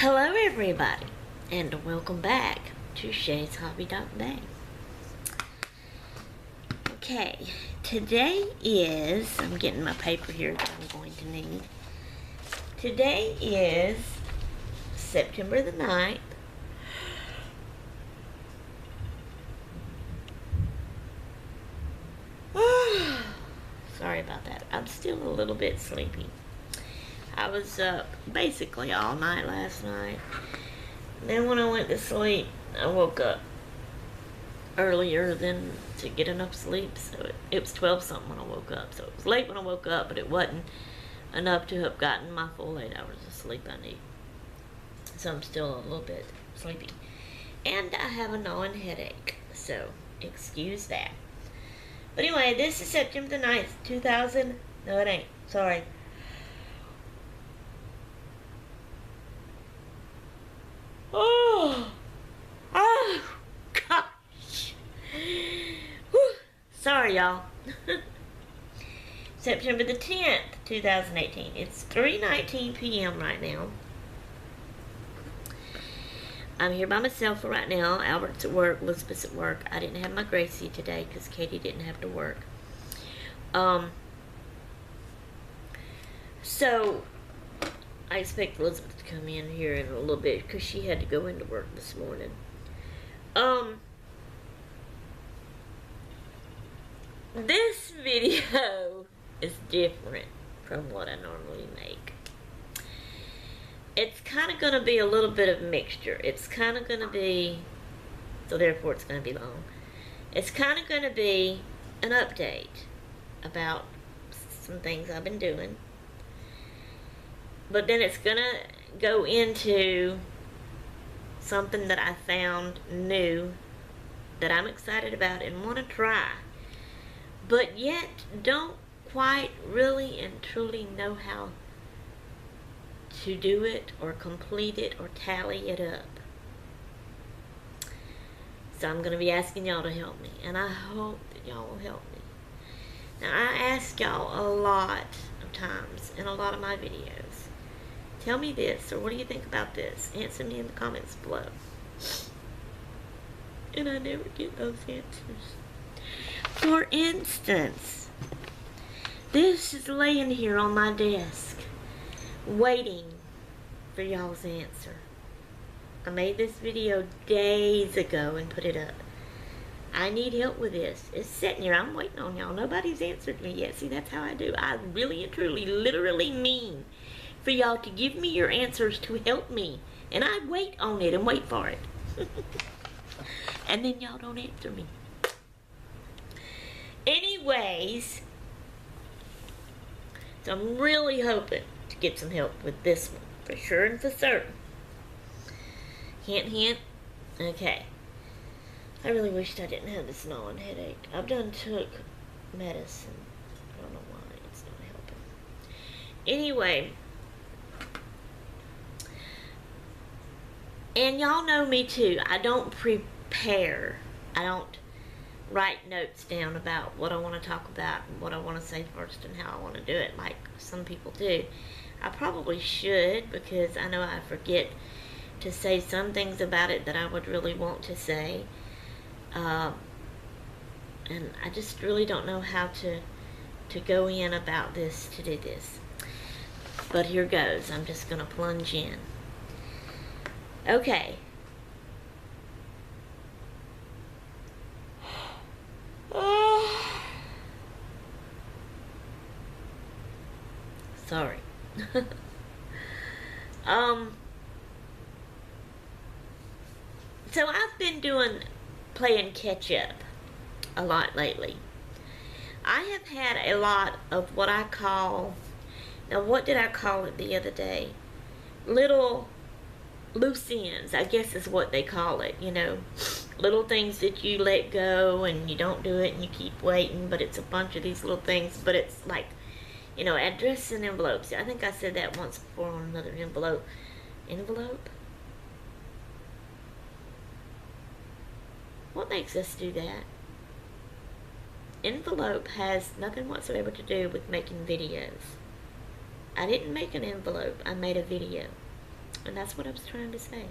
Hello everybody, and welcome back to Shay's Hobby Bay. Okay, today is, I'm getting my paper here that I'm going to need. Today is September the 9th. Sorry about that. I'm still a little bit sleepy. I was up basically all night last night. Then when I went to sleep, I woke up earlier than to get enough sleep. So it was 12 something when I woke up. So it was late when I woke up, but it wasn't enough to have gotten my full 8 hours of sleep I need. So I'm still a little bit sleepy. And I have a gnawing headache. So excuse that. But anyway, this is September the 9th, 2000. No, it ain't. Sorry. Oh, gosh. Whew. Sorry, y'all. September the 10th, 2018. It's 3:19 p.m. right now. I'm here by myself for right now. Albert's at work, Elizabeth's at work. I didn't have my Gracie today because Katie didn't have to work. So I expect Elizabeth to come in here in a little bit because she had to go into work this morning. This video is different from what I normally make. It's kind of going to be a little bit of mixture. It's kind of going to be, so therefore it's going to be long. It's kind of going to be an update about some things I've been doing. But then it's going to go into something that I found new that I'm excited about and want to try. But yet don't quite really and truly know how to do it or complete it or tally it up. So I'm going to be asking y'all to help me. And I hope that y'all will help me. Now I ask y'all a lot of times in a lot of my videos, tell me this, or what do you think about this? Answer me in the comments below. And I never get those answers. For instance, this is laying here on my desk, waiting for y'all's answer. I made this video days ago and put it up. I need help with this. It's sitting here. I'm waiting on y'all. Nobody's answered me yet. See, that's how I do. I really and truly, literally mean for y'all to give me your answers to help me. And I wait on it and wait for it. And then y'all don't answer me. Anyways, so I'm really hoping to get some help with this one. For sure and for certain. Hint, hint. Okay. I really wished I didn't have this gnawing headache. I've done took medicine. I don't know why it's not helping. Anyway. And y'all know me too. I don't prepare. I don't write notes down about what I want to talk about and what I want to say first and how I want to do it like some people do. I probably should, because I know I forget to say some things about it that I would really want to say. And I just really don't know how to go in about this to do this. But here goes. I'm just going to plunge in. Okay. Sorry. So I've been playing catch up a lot lately. I have had a lot of what I call, now what did I call it the other day? Little loose ends, I guess is what they call it, you know. Little things that you let go and you don't do it and you keep waiting, but it's a bunch of these little things, but it's like, you know, address and envelopes. I think I said that once before on another envelope. Envelope? What makes us do that? Envelope has nothing whatsoever to do with making videos. I didn't make an envelope. I made a video. And that's what I was trying to say.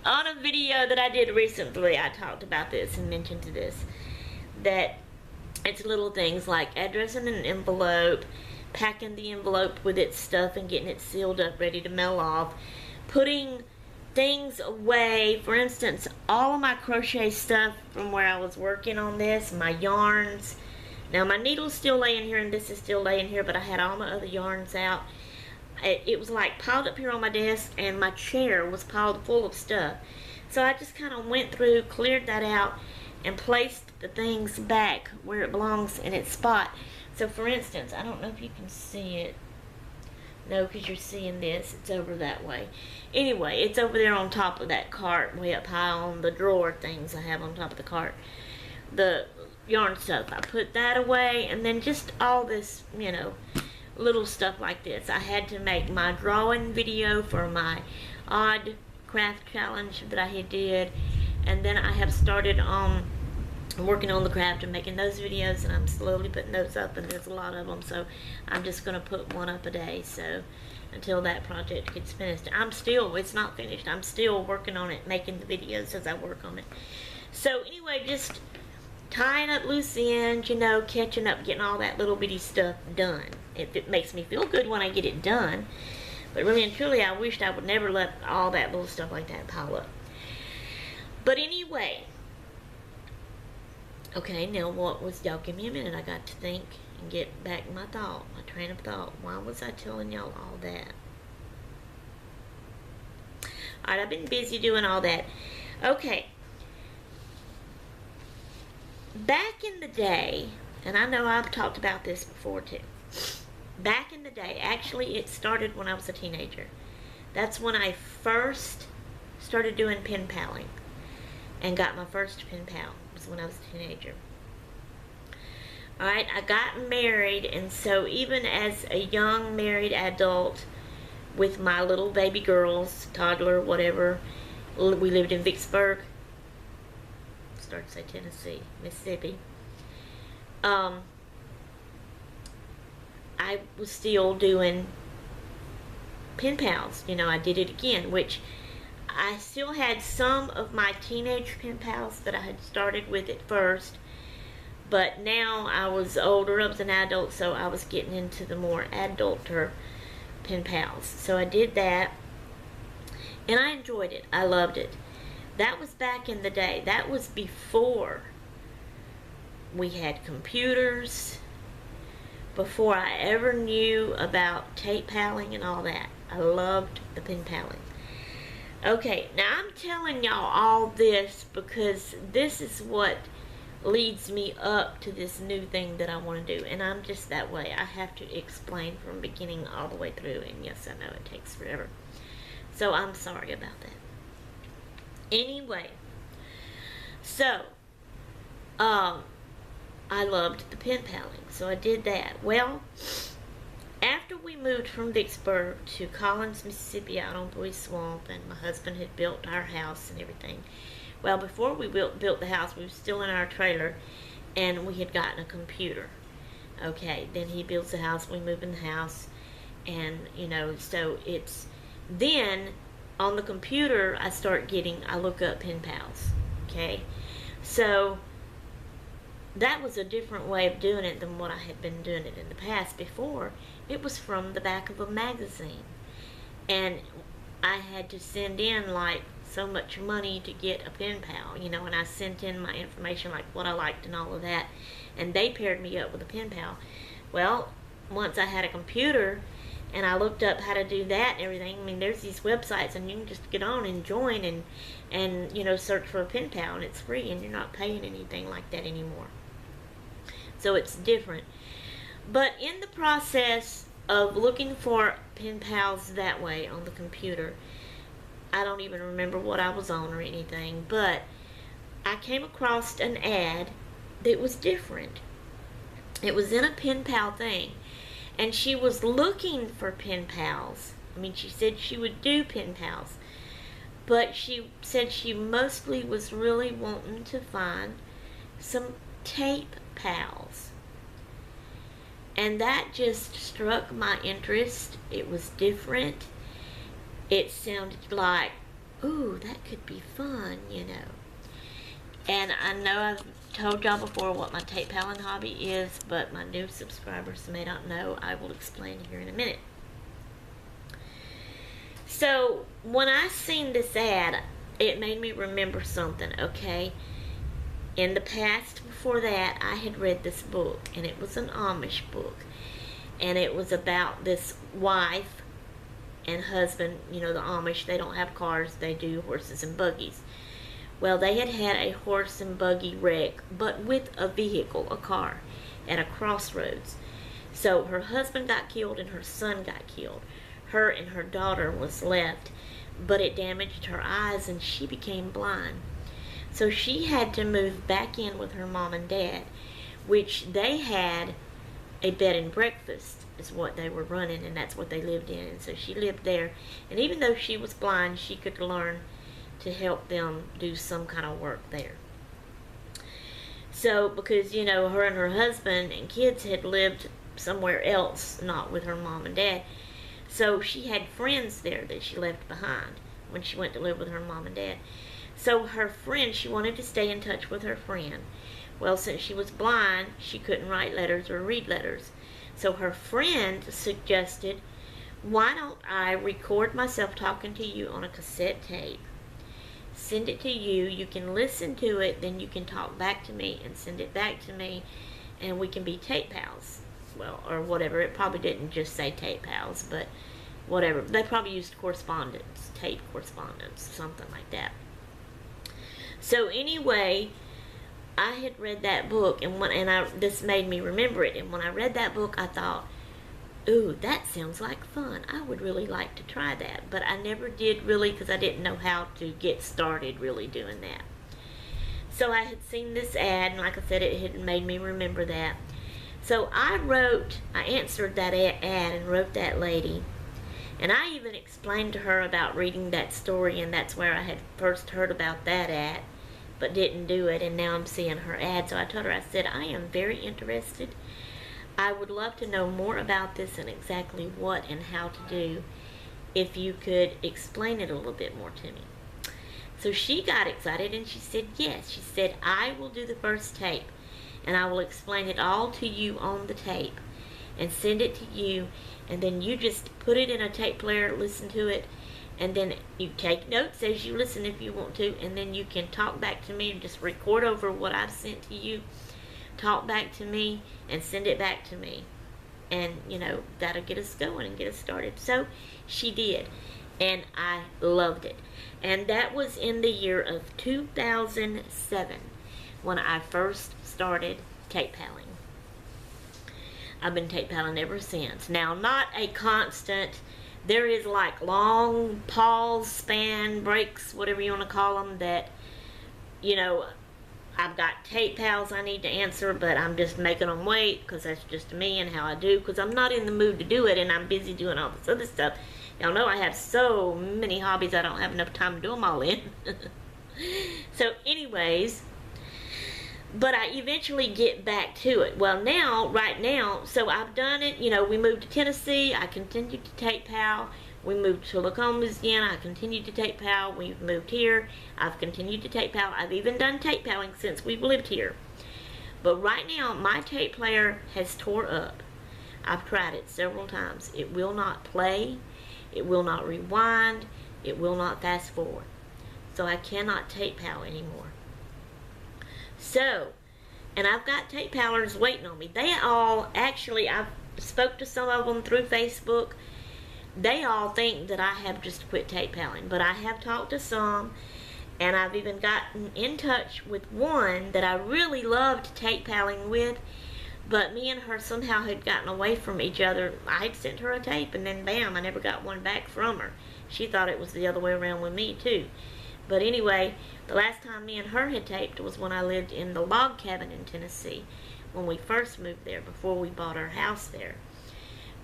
On a video that I did recently, I talked about this and mentioned this, that it's little things like addressing an envelope, packing the envelope with its stuff and getting it sealed up, ready to mail off, putting things away. For instance, all of my crochet stuff from where I was working on this, my yarns. Now my needle's still laying here and this is still laying here, but I had all my other yarns out. It was like piled up here on my desk, and my chair was piled full of stuff. So I just kind of went through, cleared that out, and placed the things back where it belongs in its spot. So for instance, I don't know if you can see it. No, because you're seeing this. It's over that way. Anyway, it's over there on top of that cart, way up high on the drawer things I have on top of the cart. The yarn stuff, I put that away, and then just all this, you know, little stuff like this. I had to make my drawing video for my odd craft challenge that I had did, and then I have started on working on the craft and making those videos, and I'm slowly putting those up, and there's a lot of them, so I'm just going to put one up a day, so until that project gets finished. It's not finished, I'm still working on it, making the videos as I work on it. So anyway, just tying up loose ends, you know, catching up, getting all that little bitty stuff done. It makes me feel good when I get it done, but really and truly I wished I would never let all that little stuff like that pile up. But anyway, okay, now what was, y'all give me a minute, I got to think and get back my train of thought. Why was I telling y'all all that? Alright, I've been busy doing all that. Okay. Back in the day, and I know I've talked about this before too. Back in the day, actually it started when I was a teenager. That's when I first started doing pen paling and got my first pen pal. It was when I was a teenager. Alright, I got married, and so even as a young married adult with my little baby girls, toddler, whatever, we lived in Vicksburg. Start to say Tennessee, Mississippi. I was still doing pen pals. You know, I did it again, which I still had some of my teenage pen pals that I had started with at first, but now I was older, I was an adult, so I was getting into the more adulter pen pals. So I did that, and I enjoyed it. I loved it. That was back in the day. That was before we had computers, before I ever knew about tape paling and all that. I loved the pen paling. Okay, now I'm telling y'all all this because this is what leads me up to this new thing that I want to do, and I'm just that way. I have to explain from beginning all the way through, and yes, I know it takes forever, so I'm sorry about that. Anyway, so I loved the pen paling, so I did that. Well, after we moved from Vicksburg to Collins, Mississippi, out on Bowie Swamp, and my husband had built our house and everything. Well, before we built the house, we were still in our trailer, and we had gotten a computer. Okay, then he builds the house, we move in the house, and, you know, so it's, then on the computer, I look up pen pals, okay? So that was a different way of doing it than what I had been doing it in the past. Before, it was from the back of a magazine, and I had to send in like so much money to get a pen pal, you know, and I sent in my information, like what I liked and all of that, and they paired me up with a pen pal. Well, once I had a computer and I looked up how to do that and everything, I mean, there's these websites, and you can just get on and join and you know, search for a pen pal, and it's free, and you're not paying anything like that anymore. So it's different. But in the process of looking for pen pals that way on the computer, I don't even remember what I was on or anything, but I came across an ad that was different. It was in a pen pal thing, and she was looking for pen pals. I mean, she said she would do pen pals, but she said she mostly was really wanting to find some tape pals. And that just struck my interest. It was different. It sounded like, ooh, that could be fun, you know. And I know I've told y'all before what my tape piling hobby is, but my new subscribers may not know. I will explain here in a minute. So when I seen this ad, it made me remember something, okay? In the past, before that, I had read this book, and it was an Amish book. And it was about this wife and husband. You know, the Amish, they don't have cars, they do horses and buggies. Well, they had had a horse and buggy wreck, but with a vehicle, a car, at a crossroads. So her husband got killed and her son got killed. Her and her daughter was left, but it damaged her eyes and she became blind. So she had to move back in with her mom and dad, which they had a bed and breakfast is what they were running, and that's what they lived in. And so she lived there, and even though she was blind, she could learn to help them do some kind of work there. So, because, you know, her and her husband and kids had lived somewhere else, not with her mom and dad, so she had friends there that she left behind when she went to live with her mom and dad. So her friend, she wanted to stay in touch with her friend. Well, since she was blind, she couldn't write letters or read letters. So her friend suggested, why don't I record myself talking to you on a cassette tape, send it to you, you can listen to it, then you can talk back to me and send it back to me, and we can be tape pals. Well, or whatever. It probably didn't just say tape pals, but whatever. They probably used correspondence, tape correspondence, something like that. So anyway, I had read that book, and this made me remember it. And when I read that book, I thought, ooh, that sounds like fun. I would really like to try that. But I never did really, because I didn't know how to get started really doing that. So I had seen this ad, and like I said, it had made me remember that. So I answered that ad and wrote that lady. And I even explained to her about reading that story, and that's where I had first heard about that ad, but didn't do it, and now I'm seeing her ad. So I told her, I said, I am very interested. I would love to know more about this and exactly what and how to do, if you could explain it a little bit more to me. So she got excited and she said yes. She said, I will do the first tape, and I will explain it all to you on the tape and send it to you, and then you just put it in a tape player, listen to it, and then you take notes as you listen if you want to, and then you can talk back to me and just record over what I've sent to you, talk back to me, and send it back to me. And, you know, that'll get us going and get us started. So she did, and I loved it. And that was in the year of 2007 when I first started tape piling. I've been tape piling ever since. Now, not a constant. There is like long pause, span, breaks, whatever you want to call them, that, you know, I've got tape pals I need to answer, but I'm just making them wait because that's just me and how I do, because I'm not in the mood to do it and I'm busy doing all this other stuff. Y'all know I have so many hobbies I don't have enough time to do them all in. So anyways, but I eventually get back to it. Well, right now, so I've done it. You know, we moved to Tennessee. I continued to tape pal. We moved to Lacombe, Louisiana. I continued to tape pal. We've moved here. I've continued to tape pal. I've even done tape paling since we've lived here. But right now, my tape player has tore up. I've tried it several times. It will not play. It will not rewind. It will not fast forward. So I cannot tape pal anymore. So, and I've got tape palers waiting on me. They all, actually, I've spoke to some of them through Facebook. They all think that I have just quit tape paling, but I have talked to some, and I've even gotten in touch with one that I really loved tape paling with, but me and her somehow had gotten away from each other. I had sent her a tape, and then bam, I never got one back from her. She thought it was the other way around with me too. But anyway, the last time me and her had taped was when I lived in the log cabin in Tennessee, when we first moved there, before we bought our house there.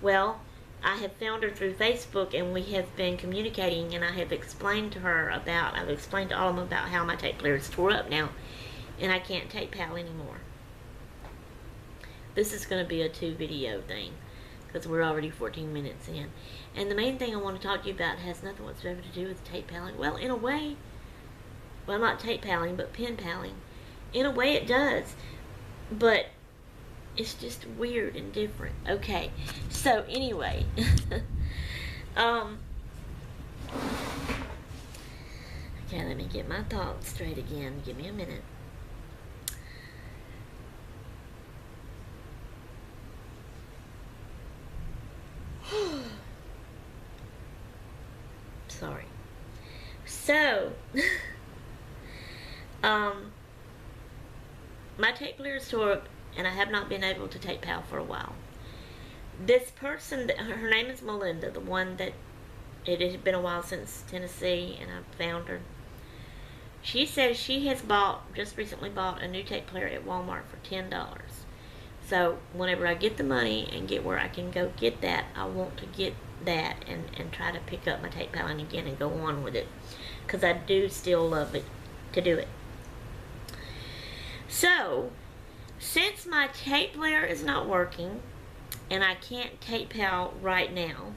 Well, I have found her through Facebook, and we have been communicating, and I have explained to her about, I've explained to all of them about how my tape player is tore up now, and I can't tape pal anymore. This is going to be a 2 video thing because we're already 14 minutes in. And the main thing I want to talk to you about has nothing whatsoever to do with tape paling. Well, in a way, well, not tape paling, but pen paling. In a way it does, but it's just weird and different. Okay, so anyway, okay, let me get my thoughts straight again. Give me a minute. Sorry. So, my tape player is tore up, and I have not been able to tape pal for a while. This person, her name is Melinda, the one that, it has been a while since Tennessee, and I found her. She says she has just recently bought a new tape player at Walmart for $10. So, whenever I get the money and get where I can go get that, I want to get that and try to pick up my tape paling again and go on with it. Because I do still love it to do it. So, since my tape player is not working, and I can't tape pal right now,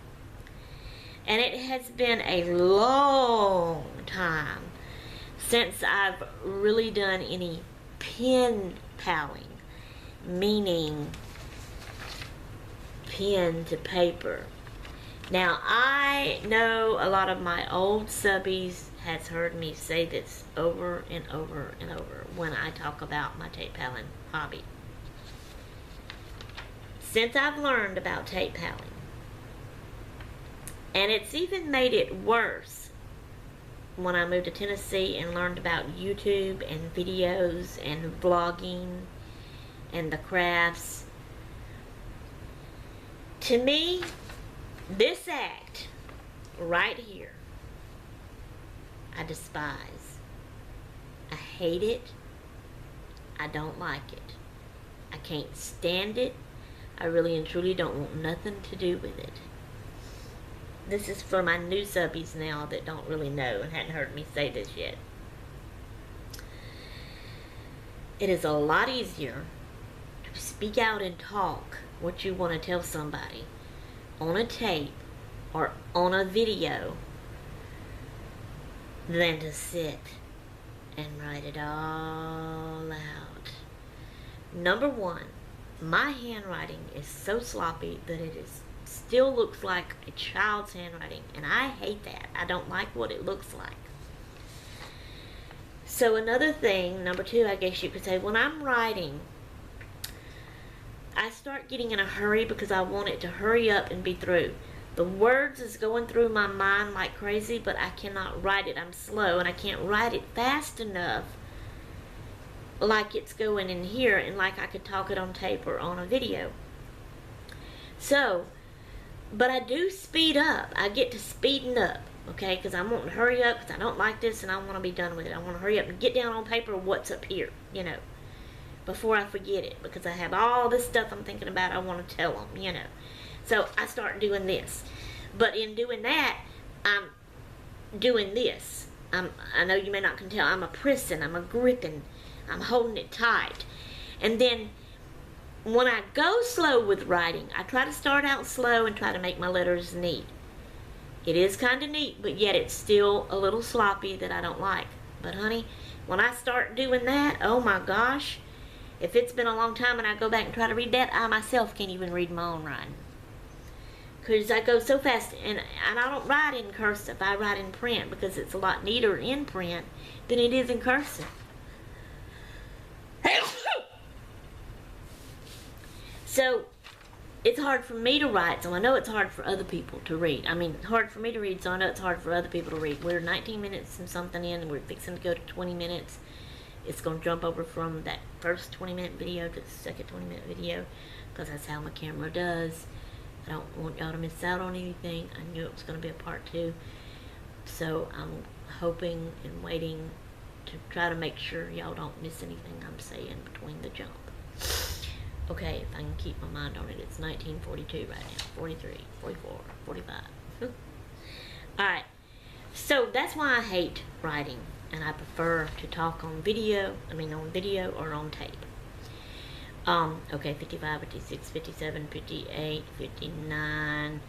and it has been a long time since I've really done any pen paling, meaning pen to paper. Now, I know a lot of my old subbies has heard me say this over and over and over when I talk about my tape paling hobby. Since I've learned about tape paling, and it's even made it worse when I moved to Tennessee and learned about YouTube and videos and vlogging and the crafts. To me, this act right here, I despise. I hate it. I don't like it. I can't stand it. I really and truly don't want nothing to do with it. This is for my new subbies now that don't really know and hadn't heard me say this yet. It is a lot easier to speak out and talk what you want to tell somebody on a tape or on a video than to sit and write it all out. Number one, my handwriting is so sloppy that it still looks like a child's handwriting, and I hate that. I don't like what it looks like. So another thing, number two, I guess you could say, when I'm writing, I start getting in a hurry because I want it to hurry up and be through. The words is going through my mind like crazy, but I cannot write it. I'm slow, and I can't write it fast enough like it's going in here and like I could talk it on tape or on a video. So, but I do speed up. I get to speeding up, okay, because I want to hurry up because I don't like this and I want to be done with it. I want to hurry up and get down on paper what's up here, you know, before I forget it, because I have all this stuff I'm thinking about I want to tell them, you know. So I start doing this. But in doing that, I'm doing this. I know you may not can tell, I'm a pressing, I'm a gripping, I'm holding it tight. And then when I go slow with writing, I try to start out slow and try to make my letters neat. It is kind of neat, but yet it's still a little sloppy that I don't like. But honey, when I start doing that, oh my gosh, if it's been a long time and I go back and try to read that, I myself can't even read my own writing. Because I go so fast, and I don't write in cursive, I write in print because it's a lot neater in print than it is in cursive. So, it's hard for me to write, so I know it's hard for other people to read. I mean, hard for me to read, so I know it's hard for other people to read. We're 19 minutes and something in, and we're fixing to go to 20 minutes. It's going to jump over from that first 20-minute video to the second 20-minute video, because that's how my camera does. I don't want y'all to miss out on anything. I knew it was going to be a part 2. So, I'm hoping and waiting to try to make sure y'all don't miss anything I'm saying between the jump. Okay, if I can keep my mind on it, it's 1942 right now. 43, 44, 45. Alright, so that's why I hate writing, and I prefer to talk on video, on video or on tape. Okay, 55, 56, 57, 58, 59.